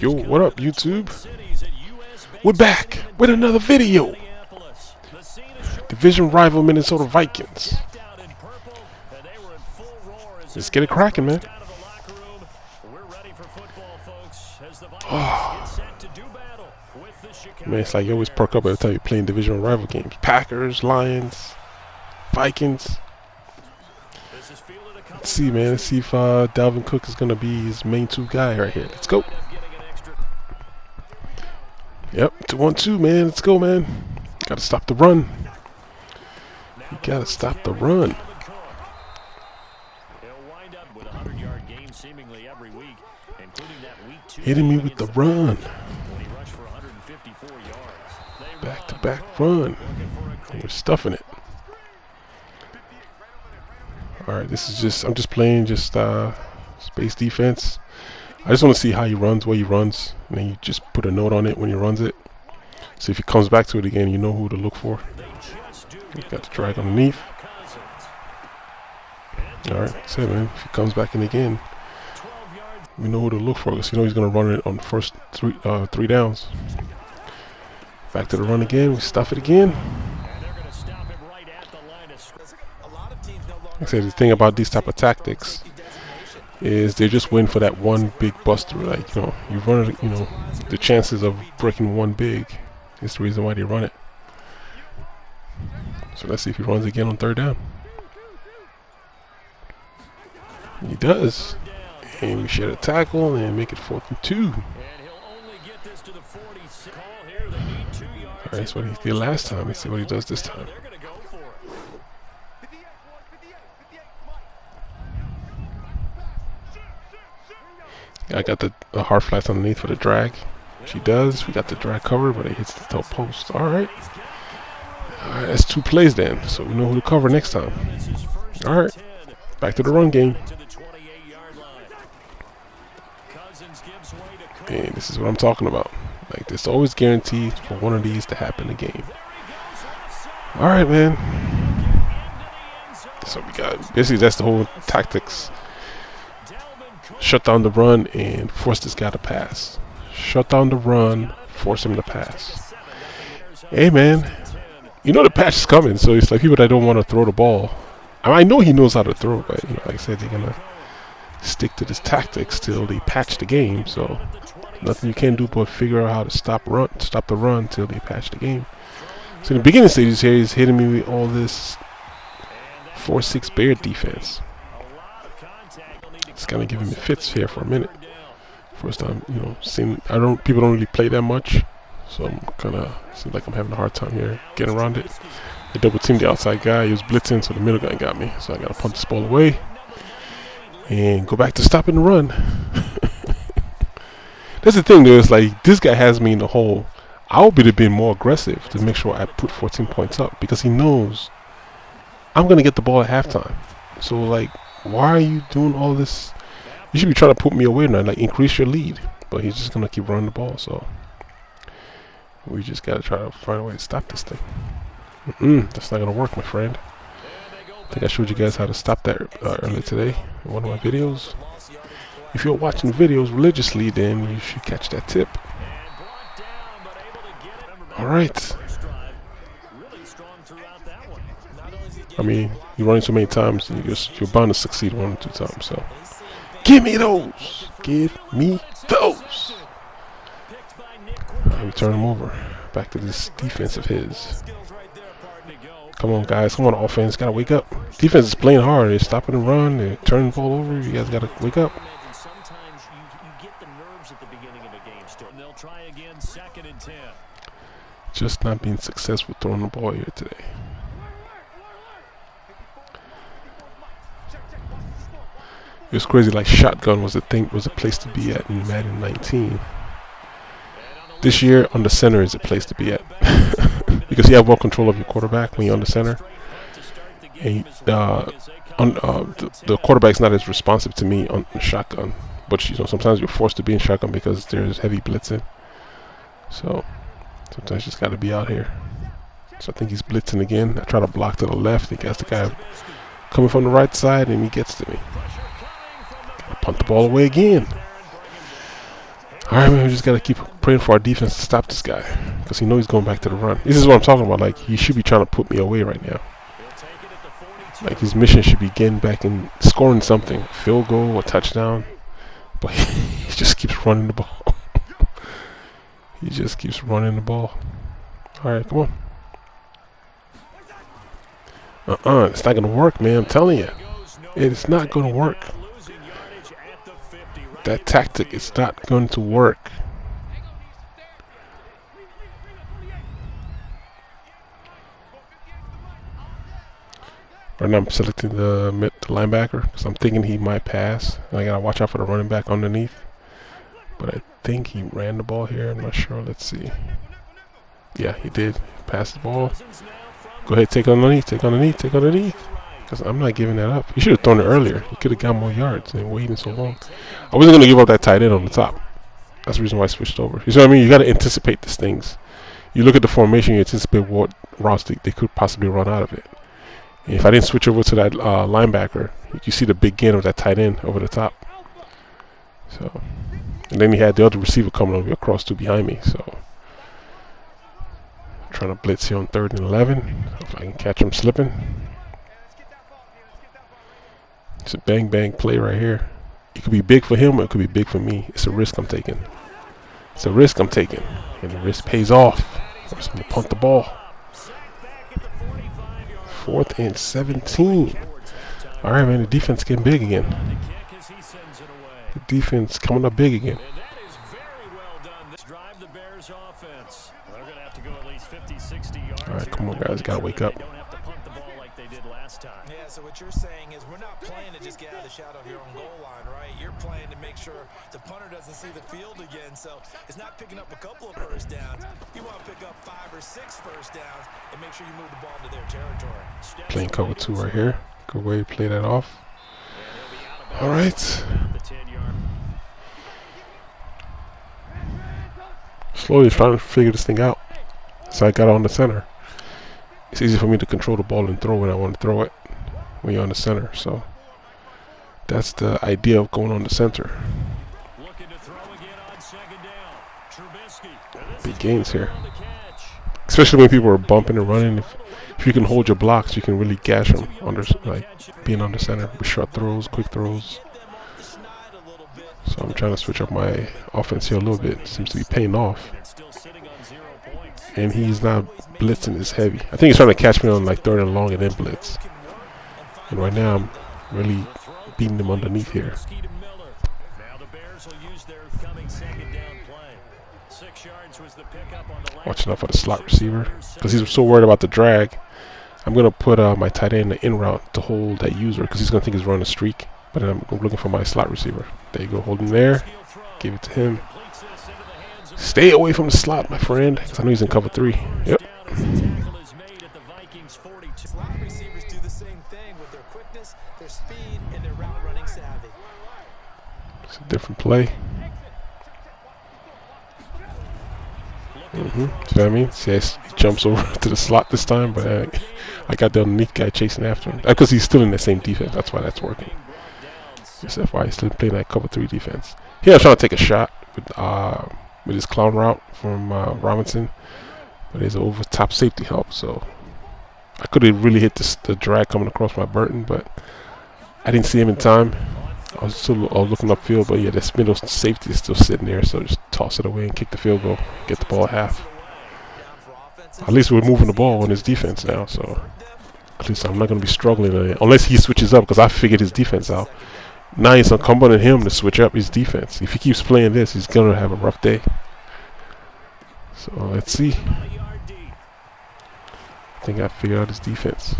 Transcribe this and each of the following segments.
Yo, what up, YouTube? We're back with another video. Division rival Minnesota Vikings. Let's get it cracking, man. Oh. Man, it's like you always perk up every time you're playing division rival games. Packers, Lions, Vikings. Let's see, man. Let's see if Dalvin Cook is going to be his main two guy right here. Let's go. Yep, 2-1-2, man. Let's go, man. Got to stop the run. You got to stop the run. Hitting me with the run. Back-to-back run. We're stuffing it. Alright, this is just, I'm just playing just space defense. I just want to see how he runs, where he runs, and then you just put a note on it when he runs it. So if he comes back to it again, you know who to look for. You got the drag underneath. Alright, that's it, man. If he comes back in again, we know who to look for, because you know he's going to run it on the first three downs. Back to the run again, we stuff it again. Like I said, the thing about these type of tactics is they just win for that one big buster. Like, you know, you run it, you know, the chances of breaking one big is the reason why they run it. So let's see if he runs again on third down. He does. And we share a tackle and make it 4th and 2. Alright, that's what he did last time. Let's see what he does this time. I got the hard flats underneath for the drag. She does. We got the drag cover, but it hits the top post. Alright. Alright, that's 2 plays then. So we know who to cover next time. Alright. Back to the run game. And this is what I'm talking about. Like, there's always guaranteed for one of these to happen in the game. Alright, man. So we got, basically that's the whole tactics. Shut down the run and force this guy to pass. Shut down the run, force him to pass. Hey, man, you know the patch is coming, so it's like people that don't want to throw the ball. I know he knows how to throw, but you know, like I said, they're gonna stick to this tactics till they patch the game. So nothing you can do but figure out how to stop the run till they patch the game. So in the beginning stages here, he's hitting me with all this 4-6 bear defense. It's kind of giving me fits here for a minute. First time, you know, people don't really play that much, so I'm kind of seems like I'm having a hard time here getting around it. I double teamed the outside guy. He was blitzing, so the middle guy got me. So I gotta punt this ball away and go back to stopping the run. That's the thing, though. It's like this guy has me in the hole. I would have been more aggressive to make sure I put 14 points up because he knows I'm gonna get the ball at halftime. So like, why are you doing all this? You should be trying to put me away now, like increase your lead. But he's just gonna keep running the ball, so we just gotta try to find a way to stop this thing. That's not gonna work, my friend. I think I showed you guys how to stop that earlier today in one of my videos. If you're watching videos religiously, then you should catch that tip. Alright. I mean, you're running so many times, you're bound to succeed 1 or 2 times. So, give me those. Give me those. We turn him over. Back to this defense of his. Come on, guys. Come on, offense. Gotta wake up. Defense is playing hard. They're stopping the run. They're turning the ball over. You guys gotta wake up. Just not being successful throwing the ball here today. It was crazy, like shotgun was a place to be at in Madden 19. This year, on the center is a place to be at. Because you have more control of your quarterback when you're on the center. And the quarterback's not as responsive to me on shotgun. But you know, sometimes you're forced to be in shotgun because there's heavy blitzing. So sometimes you just got to be out here. So I think he's blitzing again. I try to block to the left. He gets the guy coming from the right side, and he gets to me. Gotta punt the ball away again. Alright, man, we just gotta keep praying for our defense to stop this guy. Because he knows he's going back to the run. This is what I'm talking about. Like, he should be trying to put me away right now. Like, his mission should be getting back and scoring something. A field goal, a touchdown. But he just keeps running the ball. He just keeps running the ball. Alright, come on. It's not gonna work, man. I'm telling you. It's not gonna work. That tactic is not going to work. Right now I'm selecting the linebacker because I'm thinking he might pass. And I gotta watch out for the running back underneath. But I think he ran the ball here. I'm not sure. Let's see. Yeah, he did. Pass the ball. Go ahead, take underneath. Because I'm not giving that up. He should have thrown it earlier. He could have got more yards and waiting so long. I wasn't going to give up that tight end on the top. That's the reason why I switched over. You see what I mean? You got to anticipate these things. You look at the formation, you anticipate what routes they could possibly run out of it. And if I didn't switch over to that linebacker, you see the big gain of that tight end over the top. So, and then he had the other receiver coming over across to behind me. So, trying to blitz here on 3rd and 11. If I can catch him slipping. It's a bang bang play right here. It could be big for him or it could be big for me. It's a risk I'm taking. And the risk pays off. I'm just going to punt the ball. 4th and 17. Alright, man, the defense getting big again. The defense coming up big again. Alright, come on, guys, gotta wake up. Yeah, so what you're saying is we're not playing to just get out of the shadow of your own goal line, right? You're playing to make sure the punter doesn't see the field again. So it's not picking up a couple of first downs. You want to pick up 5 or 6 first downs and make sure you move the ball into their territory. Playing cover 2 right here. Good way to play that off. All right. Slowly trying to figure this thing out. So I got on the center. It's easy for me to control the ball and throw when I want to throw it when you're on the center. So that's the idea of going on the center. Big gains here. Especially when people are bumping and running. If you can hold your blocks, you can really gash them under, like being on the center with short throws, quick throws. So I'm trying to switch up my offense here a little bit. Seems to be paying off. And he's not blitzing as heavy. I think he's trying to catch me on like 3rd and long and then blitz. And right now I'm really beating him underneath here. Watching out for the slot receiver because he's so worried about the drag. I'm going to put my tight end in the in route to hold that user because he's going to think he's running a streak. But then I'm looking for my slot receiver. There you go, hold him there. Give it to him. Stay away from the slot, my friend, because I know he's in cover 3. Yep. Slot receivers do the same thing with their quickness, their speed, and their route running savvy. It's a different play. See what I mean? See, he jumps over to the slot this time, but I got the underneath guy chasing after him. Because he's still in the same defense. That's why that's working. Just FYI, he's still playing that cover 3 defense. Here I'm trying to take a shot with his clown route from Robinson. But there's an over top safety help, so I could have really hit the drag coming across my Burton, but I didn't see him in time. I was looking upfield, but yeah, the middle safety is still sitting there, so just toss it away and kick the field goal, get the ball at half. At least we're moving the ball on his defense now, so at least I'm not going to be struggling unless he switches up, because I figured his defense out. Now it's incumbent on him to switch up his defense. If he keeps playing this, he's going to have a rough day. So let's see. I think I figured out his defense.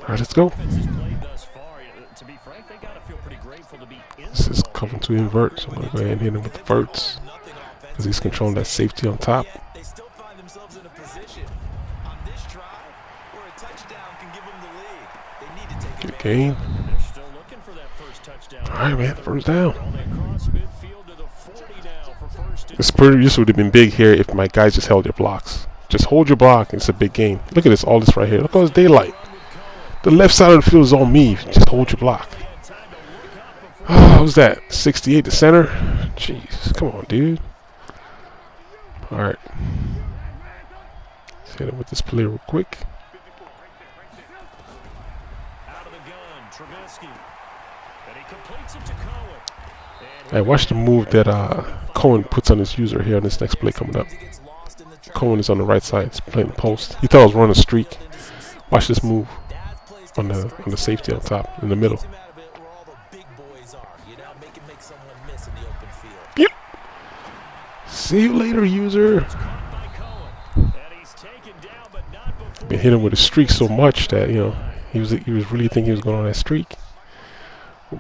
Alright, let's go. This is coming to invert, so I'm going to go ahead and hit him with the verts because he's controlling that safety on top. Good gain. Alright, man, first down. This would have been big here if my guys just held their blocks. Just hold your block, and it's a big game. Look at this, all this right here. Look at this daylight. The left side of the field is on me. Just hold your block. What was that? 68 to center? Jeez, come on, dude. Alright. Let's hit it with this play real quick. Hey, watch the move that Cohen puts on his user here on this next play coming up. Cohen is on the right side. He's playing the post. He thought I was running a streak. Watch this move on the safety on top in the middle. Yep. See you later, user. Been hitting with a streak so much that he was really thinking he was going on that streak.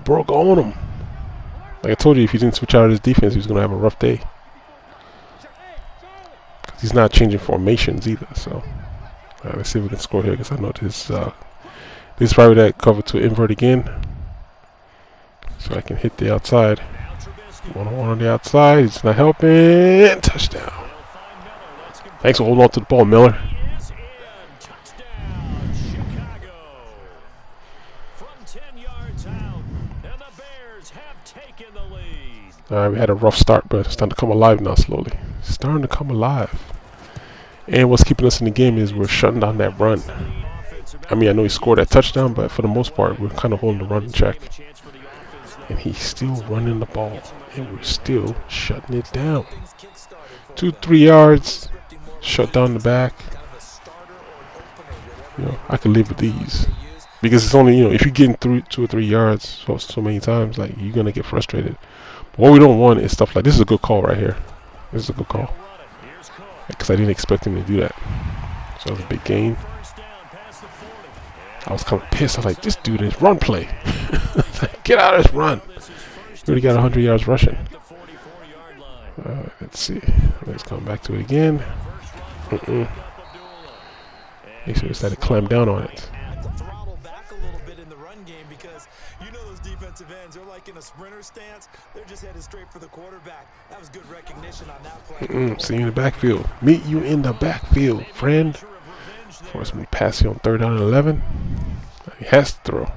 Broke on him. Like I told you, if he didn't switch out of his defense, he was going to have a rough day. Cause he's not changing formations either. So let's see if we can score here. Because I know this is probably that cover to invert again. So I can hit the outside. 1-on-1 on the outside. He's not helping. Touchdown. Thanks for holding on to the ball, Miller. Alright, we had a rough start, but it's starting to come alive now slowly. It's starting to come alive. And what's keeping us in the game is we're shutting down that run. I mean, I know he scored that touchdown, but for the most part, we're kind of holding the run in check. And he's still running the ball. And we're still shutting it down. 2-3 yards. Shut down the back. I could live with these. Because it's only, if you're getting through 2 or 3 yards so many times, like, you're going to get frustrated. What we don't want is stuff like this. Is a good call right here. This is a good call because I didn't expect him to do that. So it was a big gain. I was kind of pissed. I was like, "This dude is run play. Get out of this run." He already got 100 yards rushing. Let's see. Let's come back to it again. Make sure we decided to clamp down on it. They're like in a sprinter stance. They're just headed straight for the quarterback. That was good recognition on that play. See you in the backfield. Meet you in the backfield, friend. Force me to pass you on 3rd down and 11. He has to throw.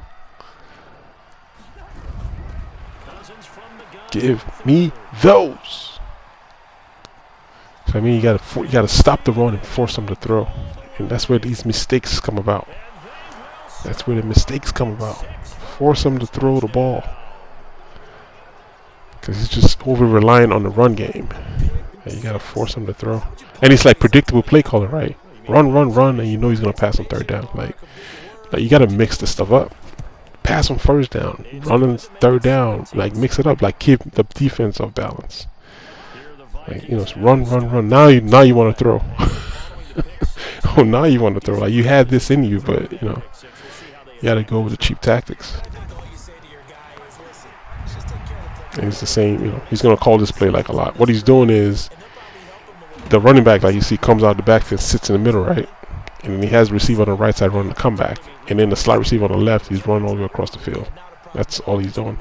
Give me those. So I mean, you gotta stop the run and force them to throw, and that's where these mistakes come about. That's where the mistakes come about. Force them to throw the ball. Because he's just over-reliant on the run game. And you got to force him to throw. And it's like predictable play calling, right? Run, run, run, and you know he's going to pass on 3rd down. Like you got to mix the stuff up. Pass on 1st down. Run on 3rd down. Like, mix it up. Like, keep the defense off balance. Like, it's run, run, run. Now you want to throw. Oh, now you want to throw. Like, you had this in you, but, you got to go with the cheap tactics. And it's the same, he's going to call this play like a lot. What he's doing is the running back, like you see, comes out the backfield, sits in the middle, right? And then he has the receiver on the right side running the comeback. And then the slot receiver on the left, he's running all the way across the field. That's all he's doing.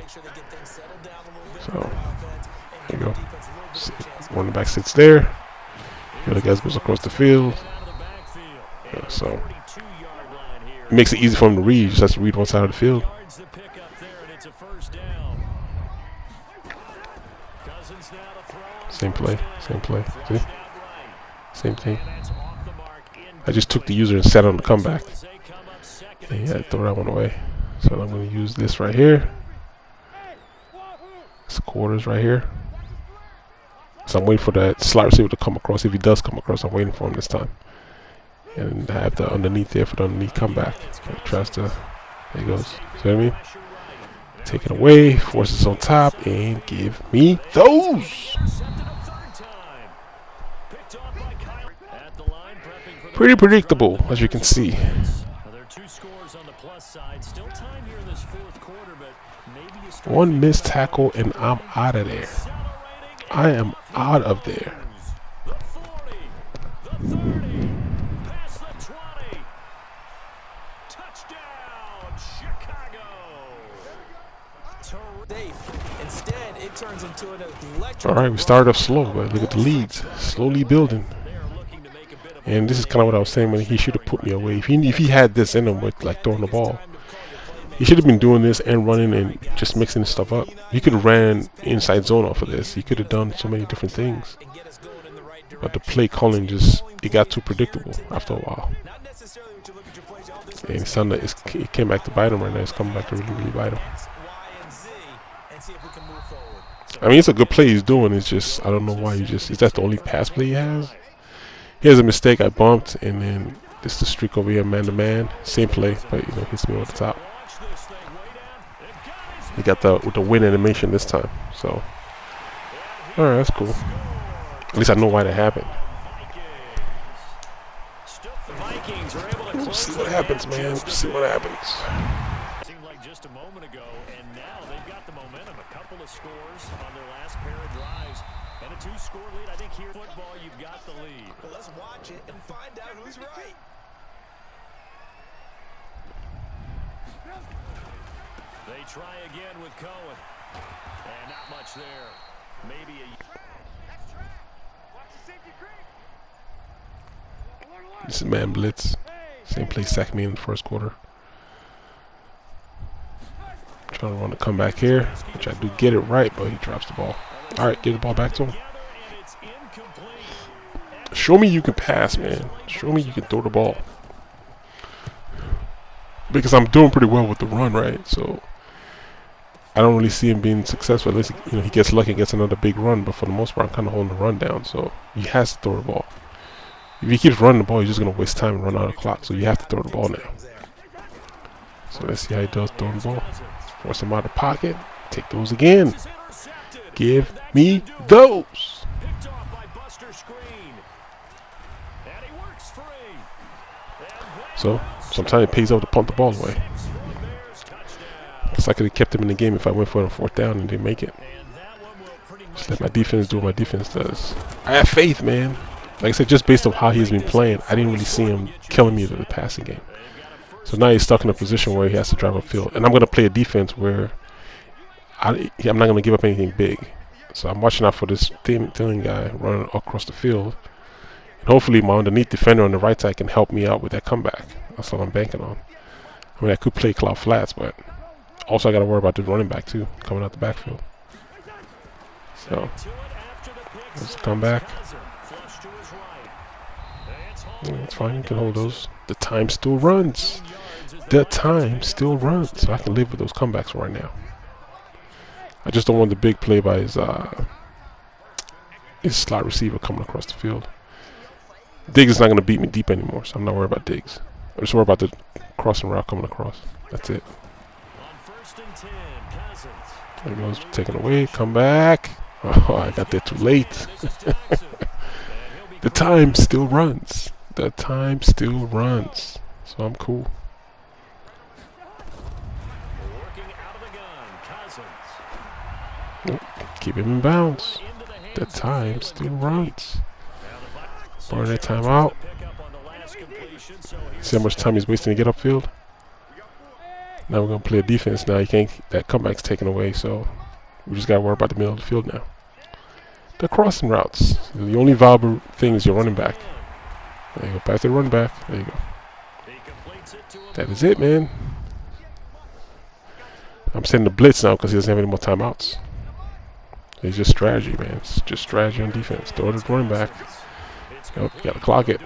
So, there you go. Running back sits there. The other guy goes across the field. So, it makes it easy for him to read. He just has to read one side of the field. Same play. See? Same thing. I just took the user and sat on the comeback. And yeah, throw that one away. So I'm going to use this right here. It's quarters right here. So I'm waiting for that slot receiver to come across. If he does come across, I'm waiting for him this time. And I have the underneath there for the underneath comeback. It tries to, there he goes. See what I mean? Take it away, force it on top, and give me those. Pretty predictable, as you can see. One missed tackle, and I'm out of there. I am out of there. Alright, we started off slow, but look at the leads. Slowly building. And this is kind of what I was saying when he should have put me away. If he had this in him with like throwing the ball, He should have been doing this and running and just mixing stuff up. He could have ran inside zone off of this. He could have done so many different things. But the play calling it got too predictable after a while. And it came back to bite him right now. It's coming back to really bite him. I mean, it's a good play he's doing. It's just, I don't know why is that the only pass play he has? He has a mistake. I bumped, and then this is the streak over here, man to man. Same play, but hits me over the top. He got with the win animation this time. So, all right, that's cool. At least I know why that happened. We'll see what happens, man. We'll see what happens. Seemed like just a moment ago, and now they've got the momentum. A couple of scores on their last pair of drives, and a 2-score lead. I think here in football, you've got the lead. Well, let's watch it and find out who's right. They try again with Cohen, and not much there. Maybe a... This is man blitz. Same play sacked me in the first quarter. Trying to run the comeback here, which I do get it right, but he drops the ball. All right, get the ball back to him. Show me you can pass, man. Show me you can throw the ball. Because I'm doing pretty well with the run, right? So I don't really see him being successful. Unless he gets lucky and gets another big run, but for the most part, I'm kind of holding the run down. So he has to throw the ball. If he keeps running the ball, he's just going to waste time and run out of clock. So you have to throw the ball now. So let's see how he does throwing the ball. Force him out of the pocket. Take those again. Give me those. So sometimes it pays off to punt the ball away. Because I could have kept him in the game if I went for a 4th down and didn't make it. Just let my defense do what my defense does. I have faith, man. Like I said, just based on how he's been playing, I didn't really see him killing me with the passing game. So now he's stuck in a position where he has to drive upfield. And I'm going to play a defense where I'm not going to give up anything big. So I'm watching out for this thin guy running across the field. And hopefully my underneath defender on the right side can help me out with that comeback. That's what I'm banking on. I mean, I could play cloud flats, but also I got to worry about the running back too, coming out the backfield. So let's come back. It's fine, you can hold those. The time still runs. The time still runs. So I can live with those comebacks right now. I just don't want the big play by his slot receiver coming across the field. Diggs is not going to beat me deep anymore, so I'm not worried about Diggs. I'm just worried about the crossing route coming across. That's it. There he goes, taken away. Come back. Oh, I got there too late. The time still runs. The time still runs. So I'm cool. Nope. Keep him in bounds. The time still runs. Burn that time out. See how much time he's wasting to get upfield? Now we're going to play a defense. Now that comeback's taken away, so we just got to worry about the middle of the field now. The crossing routes. The only viable thing is your running back. There you go. Pass to the running back. There you go. That is it, man. I'm sending the blitz now because he doesn't have any more timeouts. It's just strategy, man. It's just strategy on defense. Throw it to the running back. Yep, you got to clock it.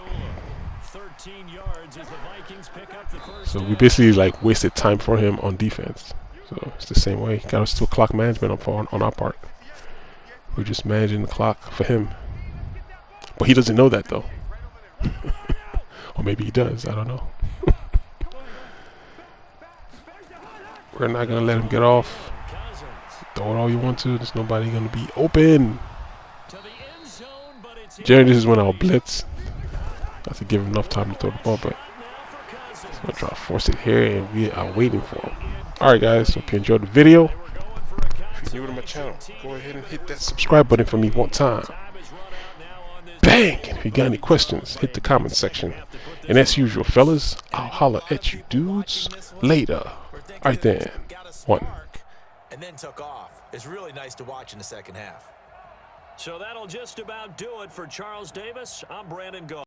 So we basically wasted time for him on defense. So it's the same way. Got to still clock management on our part. We're just managing the clock for him. But he doesn't know that, though. Or maybe he does. I don't know. We're not going to let him get off. Throw it all you want to. There's nobody going to be open. Generally, this is when I'll blitz. I have to give him enough time to throw the ball, but I'm going to try to force it here, and we are waiting for him. Alright, guys. Hope you enjoyed the video. If you're new to my channel, go ahead and hit that subscribe button for me one time. Bang! And if you got any questions, hit the comment section. And as usual, fellas, I'll holler at you dudes later. Alright then. One. And then took off. It's really nice to watch in the second half. So that'll just about do it for Charles Davis. I'm Brandon Goff.